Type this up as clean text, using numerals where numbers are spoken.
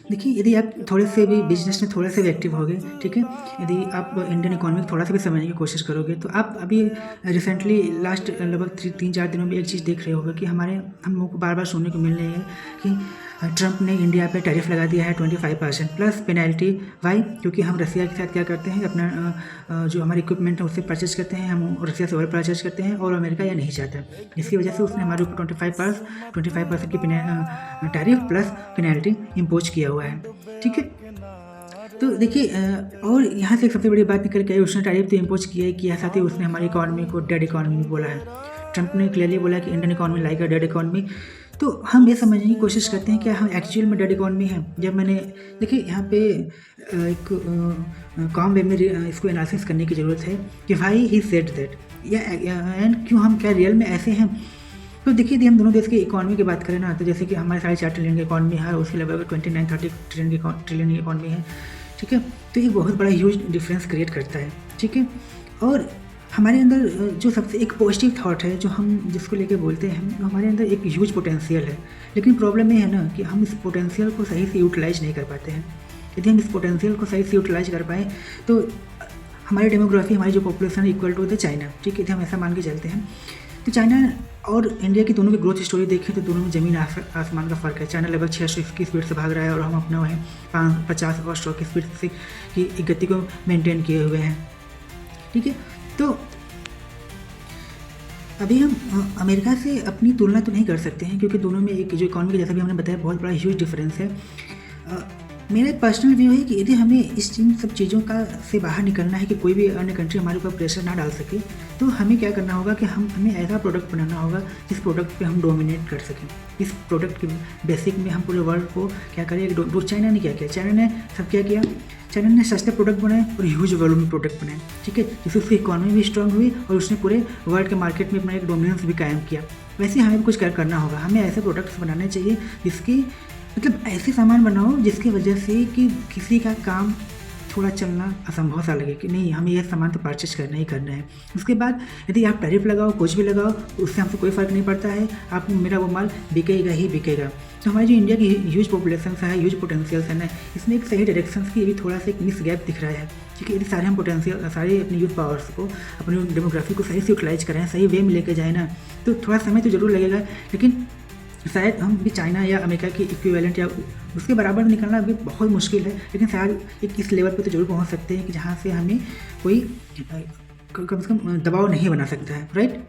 देखिए, यदि आप थोड़े से भी बिज़नेस में थोड़े से भी एक्टिव होगे, ठीक है? यदि आप इंडियन इकोनॉमी को थोड़ा-सा भी समझने की कोशिश करोगे, तो आप अभी रिसेंटली लास्ट लगभग 3-4 दिनों में एक चीज़ देख रहे होंगे कि हम लोगों को बार-बार सुनने को मिल रही है कि ट्रंप ने इंडिया पे टैरिफ लगा दिया है 25% प्लस पेनल्टी। व्हाई? क्योंकि हम रसिया के साथ क्या करते हैं, अपना जो हमारे इक्विपमेंट है उससे परचेज़ करते हैं, हम रसिया से ऑयल परचेज़ करते हैं और अमेरिका ये नहीं चाहता। जिसकी वजह से उसने हमारे ऊपर 25% की टैरिफ प्लस पेनल्टी इम्पोज़ किया हुआ है, ठीक है? तो देखिए और यहाँ से एक सबसे बड़ी बात निकल के आई, उसने टैरिफ तो इम्पोज़ किया ही किया, साथ ही उसने हमारी इकॉनमी को डेड इकॉनमी भी बोला है। ट्रंप ने क्लियरली बोला कि Indian economy like a dead economy. तो हम ये समझने की कोशिश करते हैं क्या हम एक्चुअल में डेड इकॉनमी हैं? जब मैंने देखिए यहाँ पे एक काम वे में इसको एनालिसिस करने की ज़रूरत है कि व्हाई ही सेड दैट, या एंड क्यों हम क्या रियल में ऐसे हैं? तो देखिए, यदि हम दोनों देश की इकॉनमी की बात करें ना, तो जैसे कि हमारे 4.5 ट्रिलियन की इकॉनमी है, उसके लगभग 29-30 ट्रिलियन की इकॉनमी है, ठीक है? तो ये बहुत बड़ा ह्यूज डिफरेंस क्रिएट करता है, ठीक है? और हमारे अंदर जो सबसे एक पॉजिटिव थॉट है, जो हम जिसको लेके बोलते हैं, तो हमारे अंदर एक ह्यूज पोटेंशियल है। लेकिन प्रॉब्लम ये है ना कि हम इस पोटेंशियल को सही से यूटिलाइज़ नहीं कर पाते हैं। यदि हम इस पोटेंशियल को सही से यूटिलाइज़ कर पाएँ, तो हमारी डेमोग्राफी, हमारी जो पॉपुलेशन है इक्वल टू द चाइना, ठीक है? यदि हम ऐसा मान के चलते हैं, तो चाइना और इंडिया की दोनों की ग्रोथ स्टोरी देखें तो दोनों में ज़मीन आसमान का फ़र्क है। चाइना लगभग 600 की स्पीड से भाग रहा है और हम अपना वहीं 50 और 100 की स्पीड से की गति को मेंटेन किए हुए हैं, ठीक है? तो अभी हम अमेरिका से अपनी तुलना तो नहीं कर सकते हैं, क्योंकि दोनों में एक जो इकॉनमी, जैसा भी हमने बताया, बहुत बड़ा ह्यूज डिफरेंस है। मेरा एक पर्सनल व्यू है कि यदि हमें इन सब चीज़ों का से बाहर निकलना है कि कोई भी अन्य कंट्री हमारे ऊपर प्रेशर ना डाल सके, तो हमें क्या करना होगा कि हमें ऐसा प्रोडक्ट बनाना होगा जिस प्रोडक्ट पे हम डोमिनेट कर सकें। इस प्रोडक्ट के बेसिक में हम पूरे वर्ल्ड को क्या करें, चाइना ने क्या किया, चाइना ने सब क्या किया, चाइना ने सस्ते प्रोडक्ट बनाए और ह्यूज वॉल्यूम में प्रोडक्ट बनाए, ठीक है? जिससे उसकी इकॉनमी भी स्ट्रांग हुई और उसने पूरे वर्ल्ड के मार्केट में अपना एक डोमिनेंस भी कायम किया। वैसे हमें भी कुछ करना होगा, हमें ऐसे प्रोडक्ट्स बनाने चाहिए जिसकी मतलब ऐसे सामान बनाओ जिसकी वजह से कि किसी का काम थोड़ा चलना असंभव सा लगे कि नहीं, हमें यह सामान तो परचेज करना ही करना है। उसके बाद यदि आप टैरिफ लगाओ, कुछ भी लगाओ, तो उससे हमसे कोई फ़र्क नहीं पड़ता है, आप मेरा वो माल बिकेगा ही बिकेगा। तो हमारी जो इंडिया की ह्यूज पॉपुलेशन है, ह्यूज पोटेंशियल्स है ना, इसमें एक सही डायरेक्शन की भी थोड़ा सा एक मिस गैप दिख रहा है, ठीक है? यदि सारे हम पोटेंशियल, सारे अपनी यूथ पावर्स को, अपनी डेमोग्राफी को सही से यूटिलाइज करें, सही वे में लेके जाए ना, तो थोड़ा समय तो ज़रूर लगेगा, लेकिन शायद हम भी चाइना या अमेरिका की इक्विवेलेंट या उसके बराबर निकलना अभी बहुत मुश्किल है, लेकिन शायद एक इस लेवल पे तो ज़रूर पहुंच सकते हैं कि जहां से हमें कोई कम से कम दबाव नहीं बना सकता है, राइट?